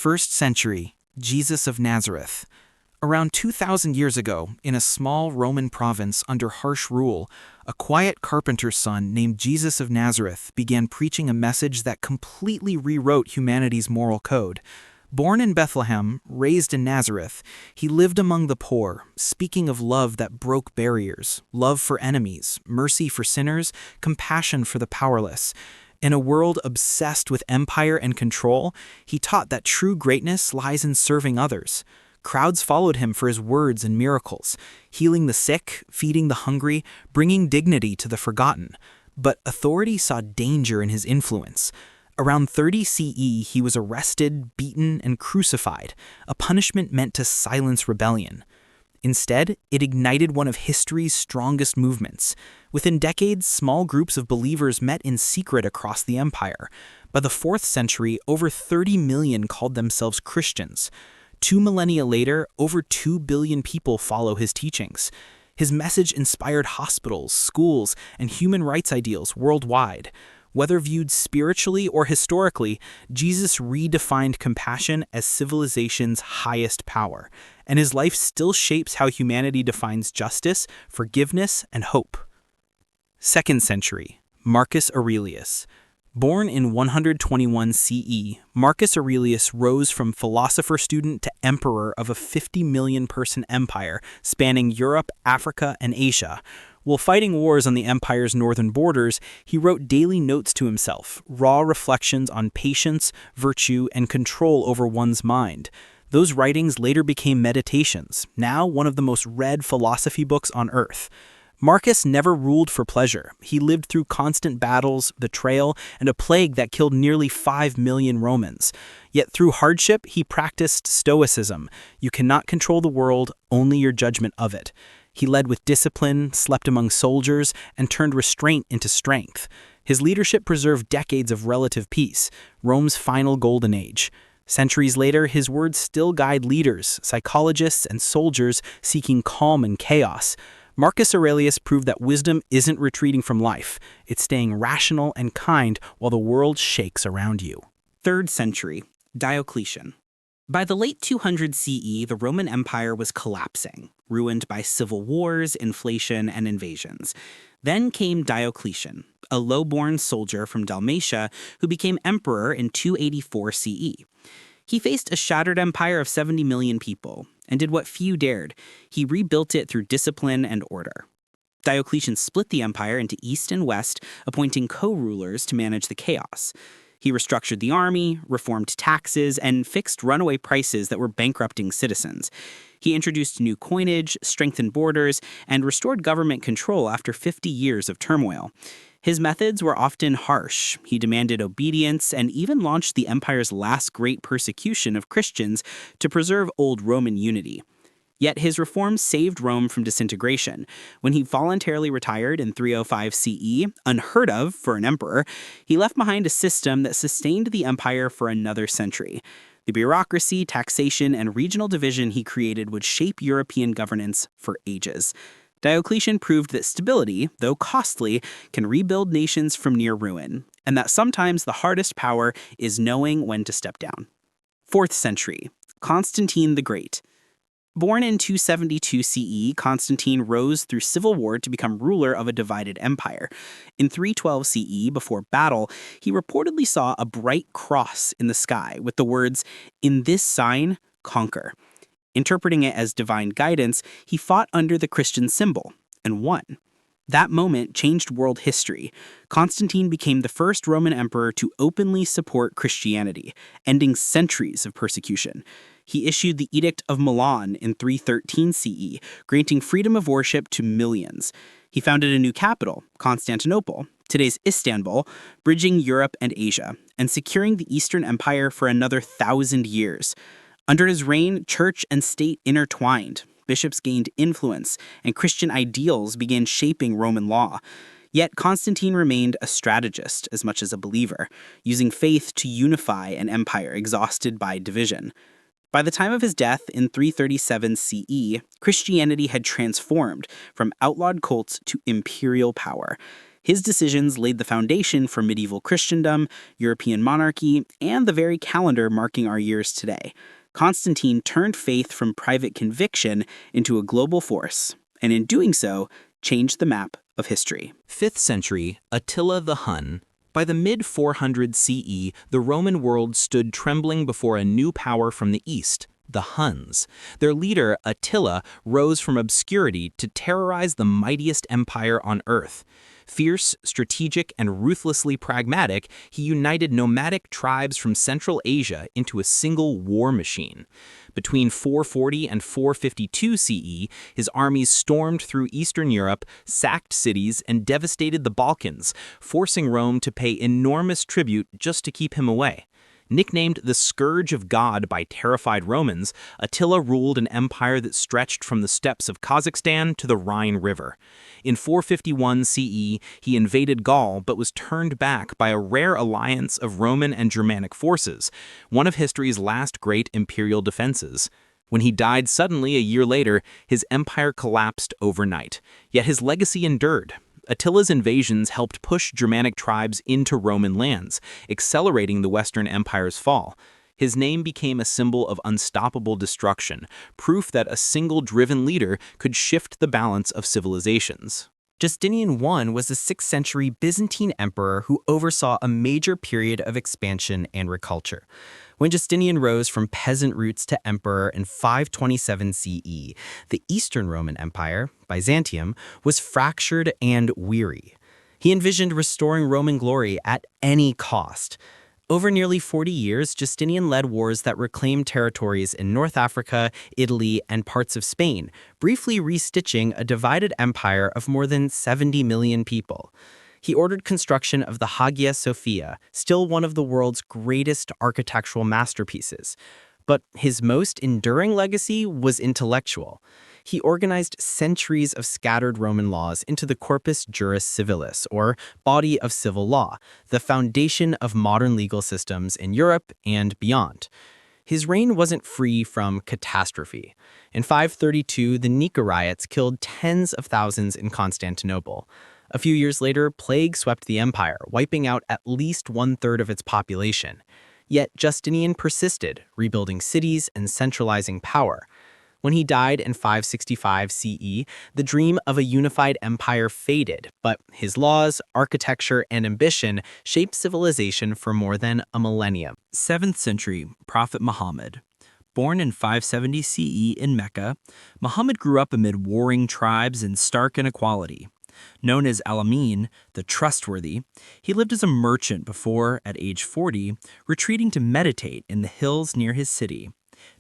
First century, Jesus of Nazareth. Around 2,000 years ago, in a small Roman province under harsh rule, a quiet carpenter's son named Jesus of Nazareth began preaching a message that completely rewrote humanity's moral code. Born in Bethlehem, raised in Nazareth, he lived among the poor, speaking of love that broke barriers, love for enemies, mercy for sinners, compassion for the powerless. In a world obsessed with empire and control, he taught that true greatness lies in serving others. Crowds followed him for his words and miracles, healing the sick, feeding the hungry, bringing dignity to the forgotten. But authority saw danger in his influence. Around 30 CE, he was arrested, beaten, and crucified, a punishment meant to silence rebellion. Instead, it ignited one of history's strongest movements. Within decades, small groups of believers met in secret across the empire. By the 4th century, over 30 million called themselves Christians. 2 millennia later, over 2 billion people follow his teachings. His message inspired hospitals, schools, and human rights ideals worldwide. Whether viewed spiritually or historically, Jesus redefined compassion as civilization's highest power, and his life still shapes how humanity defines justice, forgiveness, and hope. 2nd century, Marcus Aurelius. Born in 121 CE, Marcus Aurelius rose from philosopher-student to emperor of a 50 million-person empire spanning Europe, Africa, and Asia. While fighting wars on the empire's northern borders, he wrote daily notes to himself, raw reflections on patience, virtue, and control over one's mind. Those writings later became meditations, now one of the most read philosophy books on earth. Marcus never ruled for pleasure. He lived through constant battles, betrayal, and a plague that killed nearly 5 million Romans. Yet through hardship, he practiced stoicism. You cannot control the world, only your judgment of it. He led with discipline, slept among soldiers, and turned restraint into strength. His leadership preserved decades of relative peace, Rome's final golden age. Centuries later, his words still guide leaders, psychologists, and soldiers seeking calm in chaos. Marcus Aurelius proved that wisdom isn't retreating from life. It's staying rational and kind while the world shakes around you. 3rd century, Diocletian. By the late 200 CE, the Roman Empire was collapsing, ruined by civil wars, inflation, and invasions. Then came Diocletian, a low-born soldier from Dalmatia who became emperor in 284 CE. He faced a shattered empire of 70 million people and did what few dared. He rebuilt it through discipline and order. Diocletian split the empire into east and west, appointing co-rulers to manage the chaos. He restructured the army, reformed taxes, and fixed runaway prices that were bankrupting citizens. He introduced new coinage, strengthened borders, and restored government control after 50 years of turmoil. His methods were often harsh. He demanded obedience and even launched the empire's last great persecution of Christians to preserve old Roman unity. Yet his reforms saved Rome from disintegration. When he voluntarily retired in 305 CE, unheard of for an emperor, he left behind a system that sustained the empire for another century. The bureaucracy, taxation, and regional division he created would shape European governance for ages. Diocletian proved that stability, though costly, can rebuild nations from near ruin, and that sometimes the hardest power is knowing when to step down. 4th century, Constantine the Great. Born in 272 CE, Constantine rose through civil war to become ruler of a divided empire. In 312 CE, before battle, he reportedly saw a bright cross in the sky with the words, "In this sign, conquer." Interpreting it as divine guidance, he fought under the Christian symbol and won. That moment changed world history. Constantine became the first Roman emperor to openly support Christianity, ending centuries of persecution. He issued the Edict of Milan in 313 CE, granting freedom of worship to millions. He founded a new capital, Constantinople, today's Istanbul, bridging Europe and Asia, and securing the Eastern Empire for another 1,000 years. Under his reign, church and state intertwined. Bishops gained influence, and Christian ideals began shaping Roman law. Yet Constantine remained a strategist as much as a believer, using faith to unify an empire exhausted by division. By the time of his death in 337 CE, Christianity had transformed from outlawed cults to imperial power. His decisions laid the foundation for medieval Christendom, European monarchy, and the very calendar marking our years today. Constantine turned faith from private conviction into a global force, and in doing so, changed the map of history. 5th century, Attila the Hun. By the mid-400 CE, the Roman world stood trembling before a new power from the east, the Huns. Their leader, Attila, rose from obscurity to terrorize the mightiest empire on earth. Fierce, strategic, and ruthlessly pragmatic, he united nomadic tribes from Central Asia into a single war machine. Between 440 and 452 CE, his armies stormed through Eastern Europe, sacked cities, and devastated the Balkans, forcing Rome to pay enormous tribute just to keep him away. Nicknamed the Scourge of God by terrified Romans, Attila ruled an empire that stretched from the steppes of Kazakhstan to the Rhine River. In 451 CE, he invaded Gaul but was turned back by a rare alliance of Roman and Germanic forces, one of history's last great imperial defenses. When he died suddenly a year later, his empire collapsed overnight, yet his legacy endured. Attila's invasions helped push Germanic tribes into Roman lands, accelerating the Western Empire's fall. His name became a symbol of unstoppable destruction, proof that a single driven leader could shift the balance of civilizations. Justinian I was a 6th century Byzantine emperor who oversaw a major period of expansion and reculture. When Justinian rose from peasant roots to emperor in 527 CE, the Eastern Roman Empire, Byzantium, was fractured and weary. He envisioned restoring Roman glory at any cost. Over nearly 40 years, Justinian led wars that reclaimed territories in North Africa, Italy, and parts of Spain, briefly restitching a divided empire of more than 70 million people. He ordered construction of the Hagia Sophia, still one of the world's greatest architectural masterpieces. But his most enduring legacy was intellectual. He organized centuries of scattered Roman laws into the Corpus Juris Civilis, or body of civil law, the foundation of modern legal systems in Europe and beyond. His reign wasn't free from catastrophe. In 532, the Nika riots killed tens of thousands in Constantinople. A few years later, plague swept the empire, wiping out at least one-third of its population. Yet Justinian persisted, rebuilding cities and centralizing power. When he died in 565 CE, the dream of a unified empire faded, but his laws, architecture, and ambition shaped civilization for more than a millennium. 7th century, Prophet Muhammad. Born in 570 CE in Mecca, Muhammad grew up amid warring tribes and stark inequality. Known as Al-Amin, the trustworthy, he lived as a merchant before, at age 40, retreating to meditate in the hills near his city.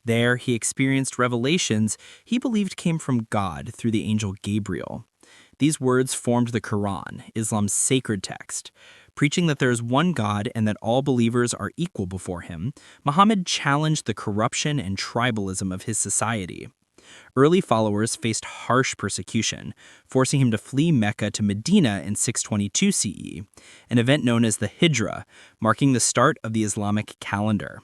There, he experienced revelations he believed came from God through the angel Gabriel. These words formed the Quran, Islam's sacred text. Preaching that there is one God and that all believers are equal before him, Muhammad challenged the corruption and tribalism of his society. Early followers faced harsh persecution, forcing him to flee Mecca to Medina in 622 CE, an event known as the Hijra, marking the start of the Islamic calendar.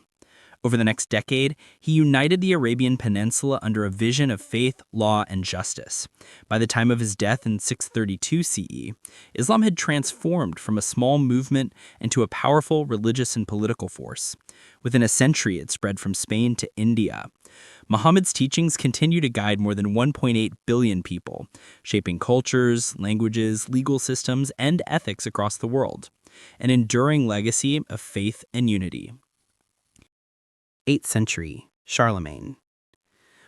Over the next decade, he united the Arabian Peninsula under a vision of faith, law, and justice. By the time of his death in 632 CE, Islam had transformed from a small movement into a powerful religious and political force. Within a century, it spread from Spain to India. Muhammad's teachings continue to guide more than 1.8 billion people, shaping cultures, languages, legal systems, and ethics across the world. An enduring legacy of faith and unity. 8th century, Charlemagne.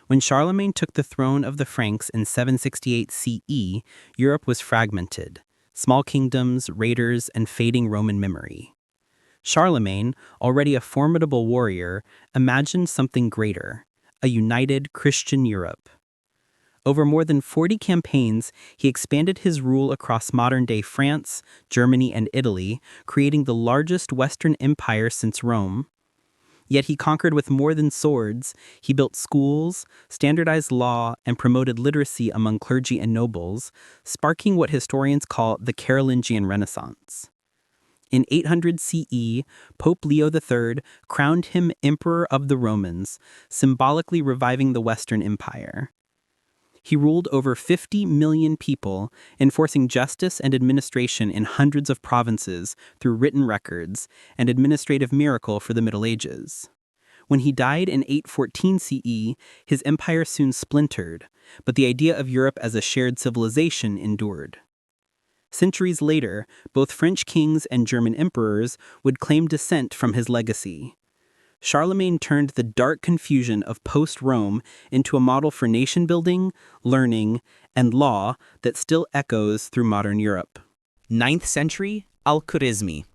When Charlemagne took the throne of the Franks in 768 CE, Europe was fragmented, small kingdoms, raiders, and fading Roman memory. Charlemagne, already a formidable warrior, imagined something greater, a united Christian Europe. Over more than 40 campaigns, he expanded his rule across modern-day France, Germany, and Italy, creating the largest Western empire since Rome. Yet he conquered with more than swords. He built schools, standardized law, and promoted literacy among clergy and nobles, sparking what historians call the Carolingian Renaissance. In 800 CE, Pope Leo III crowned him Emperor of the Romans, symbolically reviving the Western Empire. He ruled over 50 million people, enforcing justice and administration in hundreds of provinces through written records, an administrative miracle for the Middle Ages. When he died in 814 CE, his empire soon splintered, but the idea of Europe as a shared civilization endured. Centuries later, both French kings and German emperors would claim descent from his legacy. Charlemagne turned the dark confusion of post-Rome into a model for nation-building, learning, and law that still echoes through modern Europe. 9th century, al-Khwarizmi.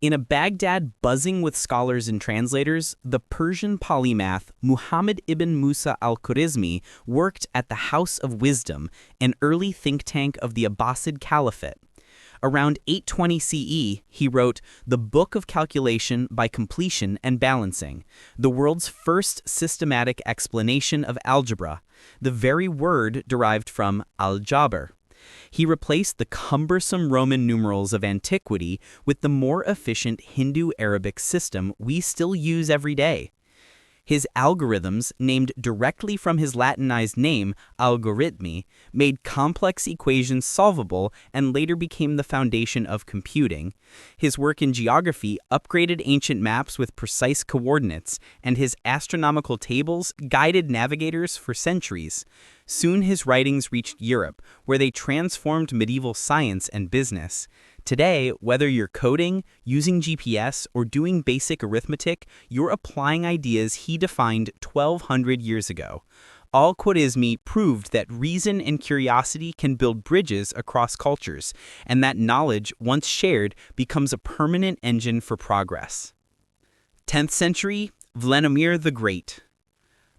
In a Baghdad buzzing with scholars and translators, the Persian polymath Muhammad ibn Musa al-Khwarizmi worked at the House of Wisdom, an early think tank of the Abbasid Caliphate. Around 820 CE, he wrote The Book of Calculation by Completion and Balancing, the world's first systematic explanation of algebra, the very word derived from al-jabr. He replaced the cumbersome Roman numerals of antiquity with the more efficient Hindu-Arabic system we still use every day. His algorithms, named directly from his Latinized name, algoritmi, made complex equations solvable and later became the foundation of computing. His work in geography upgraded ancient maps with precise coordinates, and his astronomical tables guided navigators for centuries. Soon his writings reached Europe, where they transformed medieval science and business. Today, whether you're coding, using GPS, or doing basic arithmetic, you're applying ideas he defined 1,200 years ago. Al-Khwarizmi proved that reason and curiosity can build bridges across cultures, and that knowledge, once shared, becomes a permanent engine for progress. 10th century, Vladimir the Great.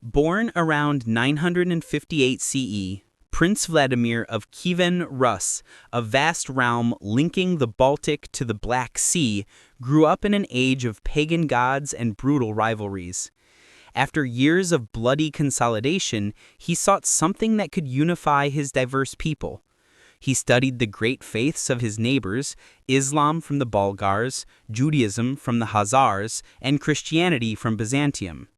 Born around 958 CE, Prince Vladimir of Kiev, Rus, a vast realm linking the Baltic to the Black Sea, grew up in an age of pagan gods and brutal rivalries. After years of bloody consolidation, he sought something that could unify his diverse people. He studied the great faiths of his neighbors, Islam from the Bulgars, Judaism from the Khazars, and Christianity from Byzantium.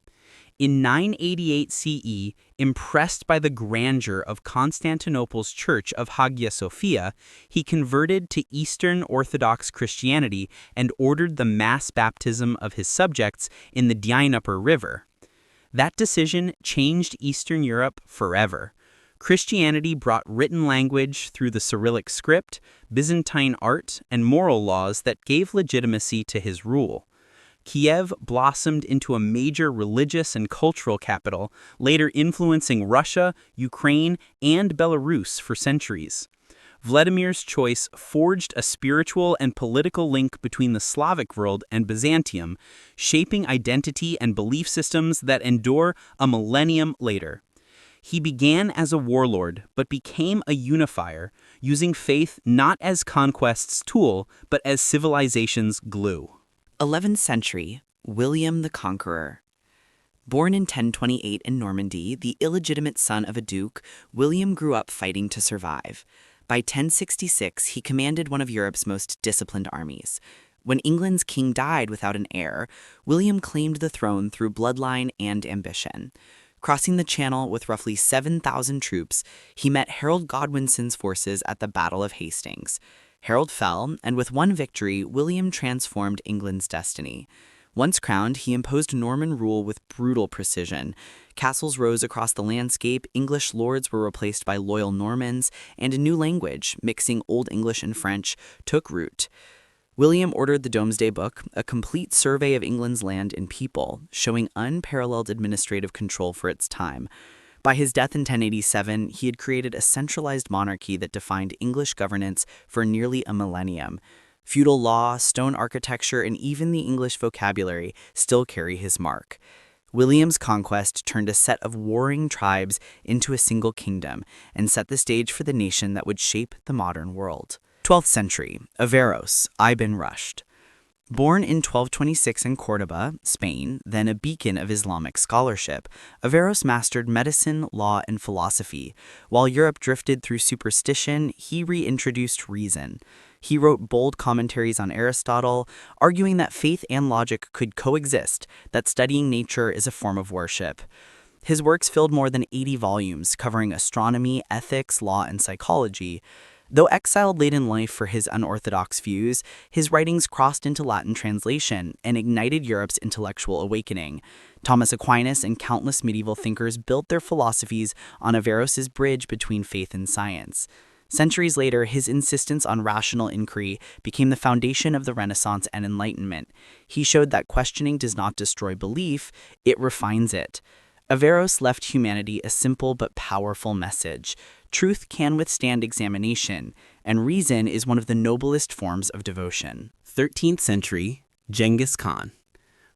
In 988 CE, impressed by the grandeur of Constantinople's church of Hagia Sophia, he converted to Eastern Orthodox Christianity and ordered the mass baptism of his subjects in the Dnieper River. That decision changed Eastern Europe forever. Christianity brought written language through the Cyrillic script, Byzantine art, and moral laws that gave legitimacy to his rule. Kiev blossomed into a major religious and cultural capital, later influencing Russia, Ukraine, and Belarus for centuries. Vladimir's choice forged a spiritual and political link between the Slavic world and Byzantium, shaping identity and belief systems that endure a millennium later. He began as a warlord, but became a unifier, using faith not as conquest's tool, but as civilization's glue. 11th century, William the Conqueror. Born in 1028 in Normandy, the illegitimate son of a duke, William grew up fighting to survive. By 1066, he commanded one of Europe's most disciplined armies. When England's king died without an heir, William claimed the throne through bloodline and ambition. Crossing the Channel with roughly 7,000 troops, he met Harold Godwinson's forces at the Battle of Hastings. Harold fell, and with one victory, William transformed England's destiny. Once crowned, he imposed Norman rule with brutal precision. Castles rose across the landscape, English lords were replaced by loyal Normans, and a new language, mixing Old English and French, took root. William ordered the Domesday Book, a complete survey of England's land and people, showing unparalleled administrative control for its time. By his death in 1087, he had created a centralized monarchy that defined English governance for nearly a millennium. Feudal law, stone architecture, and even the English vocabulary still carry his mark. William's conquest turned a set of warring tribes into a single kingdom and set the stage for the nation that would shape the modern world. 12th century, Averroes, Ibn Rushd. Born in 1226 in Córdoba, Spain, then a beacon of Islamic scholarship, Averroes mastered medicine, law, and philosophy. While Europe drifted through superstition, he reintroduced reason. He wrote bold commentaries on Aristotle, arguing that faith and logic could coexist, that studying nature is a form of worship. His works filled more than 80 volumes, covering astronomy, ethics, law, and psychology. Though exiled late in life for his unorthodox views, his writings crossed into Latin translation and ignited Europe's intellectual awakening. Thomas Aquinas and countless medieval thinkers built their philosophies on Averroes' bridge between faith and science. Centuries later, his insistence on rational inquiry became the foundation of the Renaissance and Enlightenment. He showed that questioning does not destroy belief, it refines it. Averroes left humanity a simple but powerful message. Truth can withstand examination, and reason is one of the noblest forms of devotion. 13th century, Genghis Khan.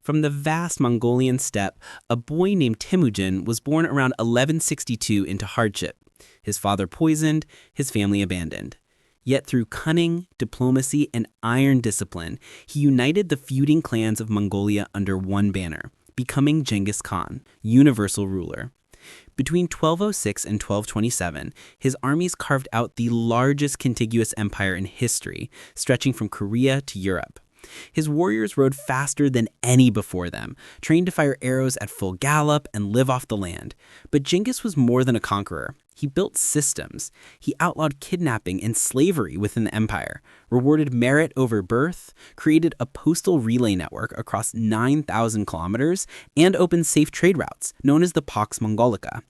From the vast Mongolian steppe, a boy named Temujin was born around 1162 into hardship. His father poisoned, his family abandoned. Yet through cunning, diplomacy, and iron discipline, he united the feuding clans of Mongolia under one banner, becoming Genghis Khan, universal ruler. Between 1206 and 1227, his armies carved out the largest contiguous empire in history, stretching from Korea to Europe. His warriors rode faster than any before them, trained to fire arrows at full gallop and live off the land. But Genghis was more than a conqueror. He built systems. He outlawed kidnapping and slavery within the empire, rewarded merit over birth, created a postal relay network across 9,000 kilometers, and opened safe trade routes, known as the Pax Mongolica.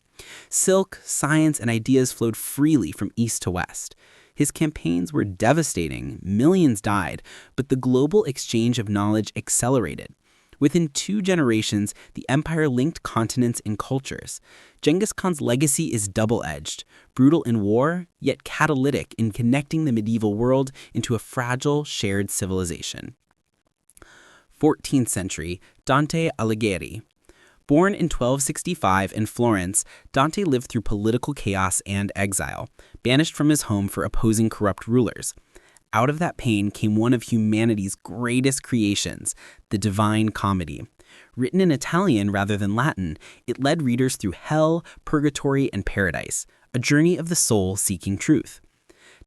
Silk, science, and ideas flowed freely from east to west. His campaigns were devastating, millions died, but the global exchange of knowledge accelerated. Within 2 generations, the empire linked continents and cultures. Genghis Khan's legacy is double-edged, brutal in war, yet catalytic in connecting the medieval world into a fragile, shared civilization. 14th century, Dante Alighieri. Born in 1265 in Florence, Dante lived through political chaos and exile, banished from his home for opposing corrupt rulers. Out of that pain came one of humanity's greatest creations, the Divine Comedy. Written in Italian rather than Latin, it led readers through hell, purgatory, and paradise, a journey of the soul seeking truth.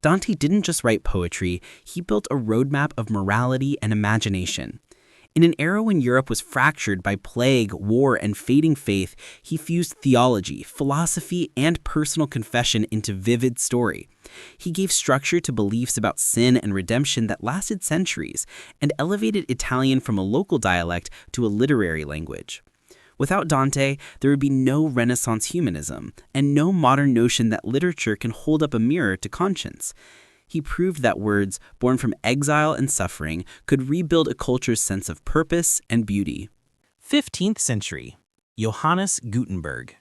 Dante didn't just write poetry, he built a roadmap of morality and imagination. In an era when Europe was fractured by plague, war, and fading faith, he fused theology, philosophy, and personal confession into vivid story. He gave structure to beliefs about sin and redemption that lasted centuries, and elevated Italian from a local dialect to a literary language. Without Dante, there would be no Renaissance humanism, and no modern notion that literature can hold up a mirror to conscience. He proved that words, born from exile and suffering, could rebuild a culture's sense of purpose and beauty. 15th century, Johannes Gutenberg.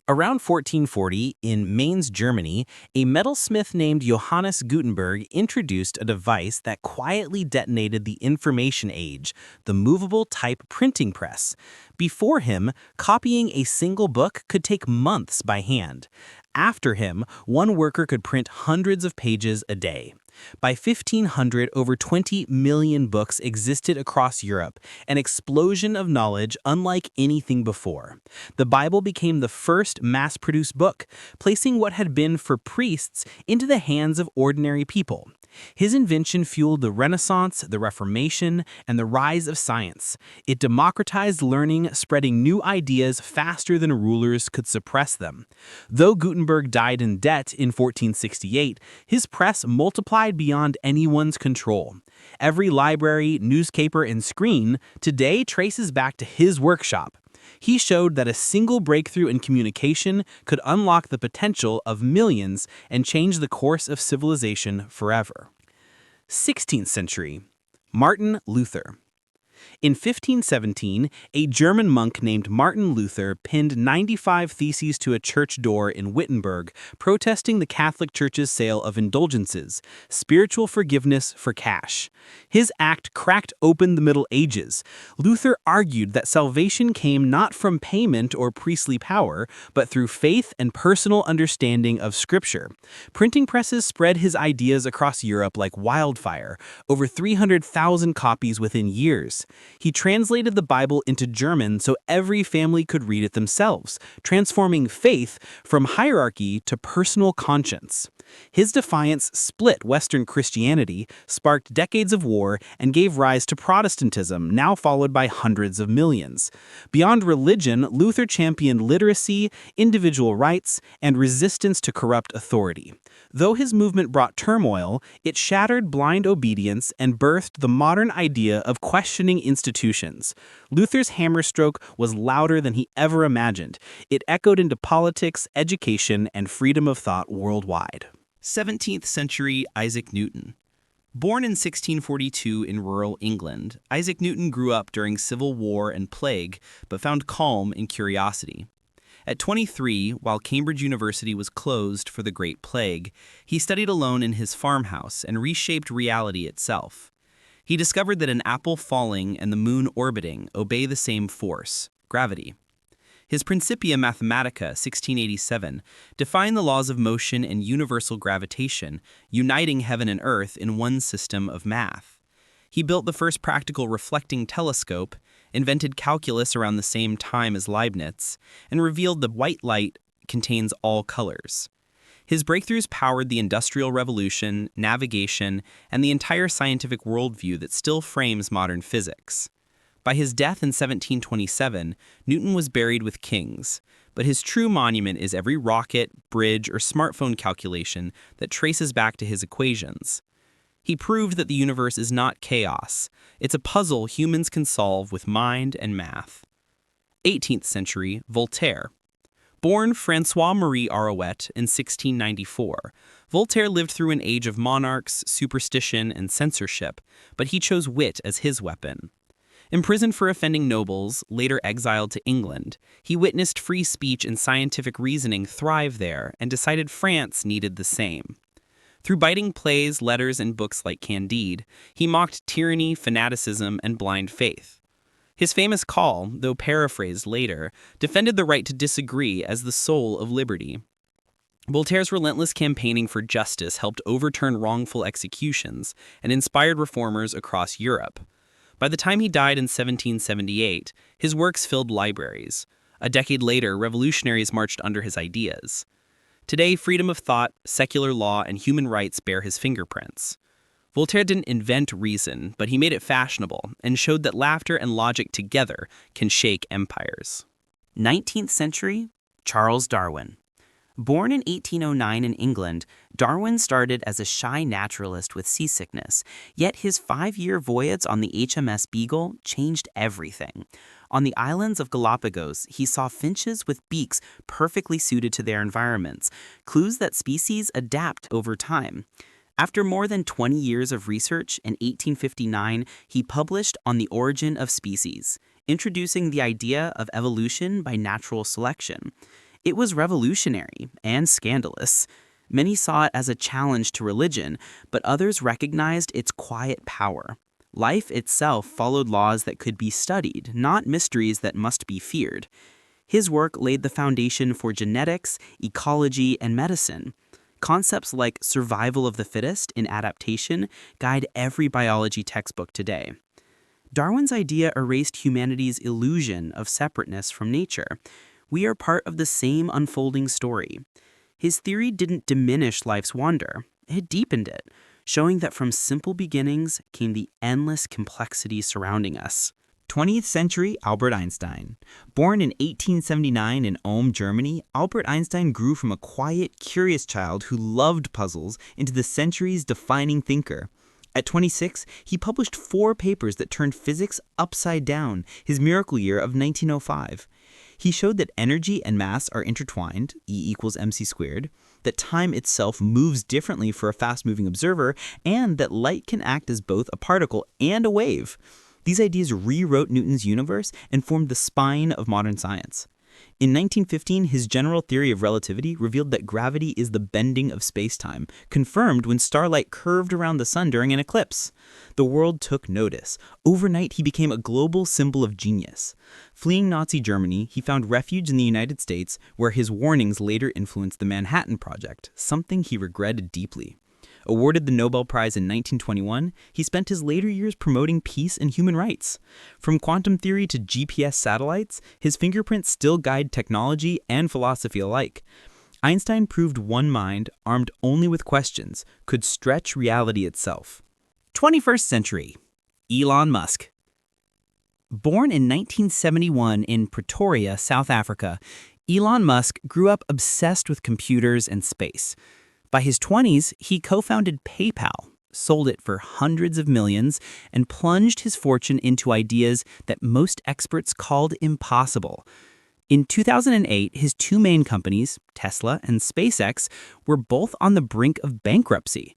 Around 1440, in Mainz, Germany, a metalsmith named Johannes Gutenberg introduced a device that quietly detonated the information age, the movable type printing press. Before him, copying a single book could take months by hand. After him, one worker could print hundreds of pages a day. By 1500, over 20 million books existed across Europe, an explosion of knowledge unlike anything before. The Bible became the first mass-produced book, placing what had been for priests into the hands of ordinary people. His invention fueled the Renaissance, the Reformation, and the rise of science. It democratized learning, spreading new ideas faster than rulers could suppress them. Though Gutenberg died in debt in 1468, his press multiplied beyond anyone's control. Every library, newspaper, and screen today traces back to his workshop. He showed that a single breakthrough in communication could unlock the potential of millions and change the course of civilization forever. 16th century, Martin Luther. In 1517, a German monk named Martin Luther pinned 95 theses to a church door in Wittenberg, protesting the Catholic Church's sale of indulgences, spiritual forgiveness for cash. His act cracked open the Middle Ages. Luther argued that salvation came not from payment or priestly power, but through faith and personal understanding of Scripture. Printing presses spread his ideas across Europe like wildfire, over 300,000 copies within years. He translated the Bible into German so every family could read it themselves, transforming faith from hierarchy to personal conscience. His defiance split Western Christianity, sparked decades of war, and gave rise to Protestantism, now followed by hundreds of millions. Beyond religion, Luther championed literacy, individual rights, and resistance to corrupt authority. Though his movement brought turmoil, it shattered blind obedience and birthed the modern idea of questioning institutions. Luther's hammerstroke was louder than he ever imagined. It echoed into politics, education, and freedom of thought worldwide. 17th century Isaac Newton. Born in 1642 in rural England, Isaac Newton grew up during civil war and plague, but found calm in curiosity. At 23, while Cambridge University was closed for the Great Plague, he studied alone in his farmhouse and reshaped reality itself. He discovered that an apple falling and the moon orbiting obey the same force, gravity. His Principia Mathematica, 1687, defined the laws of motion and universal gravitation, uniting heaven and earth in one system of math. He built the first practical reflecting telescope, invented calculus around the same time as Leibniz, and revealed that white light contains all colors. His breakthroughs powered the Industrial Revolution, navigation, and the entire scientific worldview that still frames modern physics. By his death in 1727, Newton was buried with kings, but his true monument is every rocket, bridge, or smartphone calculation that traces back to his equations. He proved that the universe is not chaos. It's a puzzle humans can solve with mind and math. 18th century, Voltaire. Born François-Marie Arouet in 1694, Voltaire lived through an age of monarchs, superstition, and censorship, but he chose wit as his weapon. Imprisoned for offending nobles, later exiled to England, he witnessed free speech and scientific reasoning thrive there and decided France needed the same. Through biting plays, letters, and books like Candide, he mocked tyranny, fanaticism, and blind faith. His famous call, though paraphrased later, defended the right to disagree as the soul of liberty. Voltaire's relentless campaigning for justice helped overturn wrongful executions and inspired reformers across Europe. By the time he died in 1778, his works filled libraries. A decade later, revolutionaries marched under his ideas. Today, freedom of thought, secular law, and human rights bear his fingerprints. Voltaire didn't invent reason, but he made it fashionable and showed that laughter and logic together can shake empires. 19th century, Charles Darwin. Born in 1809 in England, Darwin started as a shy naturalist with seasickness, yet his 5-year voyage on the HMS Beagle changed everything. On the islands of Galapagos, he saw finches with beaks perfectly suited to their environments, clues that species adapt over time. After more than 20 years of research, in 1859, he published On the Origin of Species, introducing the idea of evolution by natural selection. It was revolutionary and scandalous. Many saw it as a challenge to religion, but others recognized its quiet power. Life itself followed laws that could be studied, not mysteries that must be feared. His work laid the foundation for genetics, ecology, and medicine. Concepts like survival of the fittest in adaptation guide every biology textbook today. Darwin's idea erased humanity's illusion of separateness from nature. We are part of the same unfolding story. His theory didn't diminish life's wonder, it deepened it, showing that from simple beginnings came the endless complexity surrounding us. 20th century Albert Einstein. Born in 1879 in Ulm, Germany, Albert Einstein grew from a quiet, curious child who loved puzzles into the century's defining thinker. At 26, he published 4 papers that turned physics upside down, his miracle year of 1905. He showed that energy and mass are intertwined, E=mc², that time itself moves differently for a fast-moving observer, and that light can act as both a particle and a wave. These ideas rewrote Newton's universe and formed the spine of modern science. In 1915, his general theory of relativity revealed that gravity is the bending of space-time, confirmed when starlight curved around the sun during an eclipse. The world took notice. Overnight, he became a global symbol of genius. Fleeing Nazi Germany, he found refuge in the United States, where his warnings later influenced the Manhattan Project, something he regretted deeply. Awarded the Nobel Prize in 1921, he spent his later years promoting peace and human rights. From quantum theory to GPS satellites, his fingerprints still guide technology and philosophy alike. Einstein proved one mind, armed only with questions, could stretch reality itself. 21st century. Elon Musk. Born in 1971 in Pretoria, South Africa, Elon Musk grew up obsessed with computers and space. By his 20s, he co-founded PayPal, sold it for hundreds of millions, and plunged his fortune into ideas that most experts called impossible. In 2008, his two main companies, Tesla and SpaceX, were both on the brink of bankruptcy.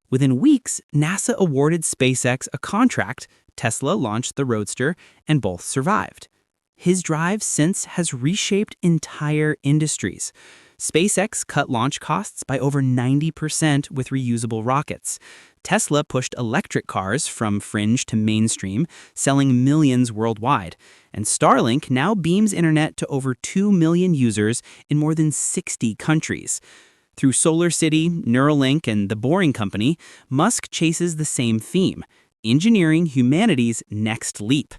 Within weeks, NASA awarded SpaceX a contract, Tesla launched the Roadster, and both survived. His drive since has reshaped entire industries. SpaceX cut launch costs by over 90% with reusable rockets. Tesla pushed electric cars from fringe to mainstream, selling millions worldwide. And Starlink now beams internet to over 2 million users in more than 60 countries. Through SolarCity, Neuralink, and The Boring Company, Musk chases the same theme, engineering humanity's next leap.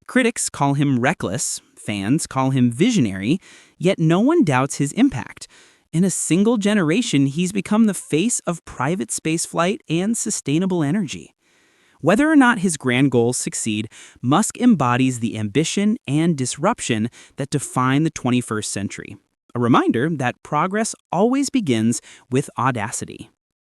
Critics call him reckless, fans call him visionary, yet no one doubts his impact. In a single generation, he's become the face of private spaceflight and sustainable energy. Whether or not his grand goals succeed, Musk embodies the ambition and disruption that define the 21st century. A reminder that progress always begins with audacity.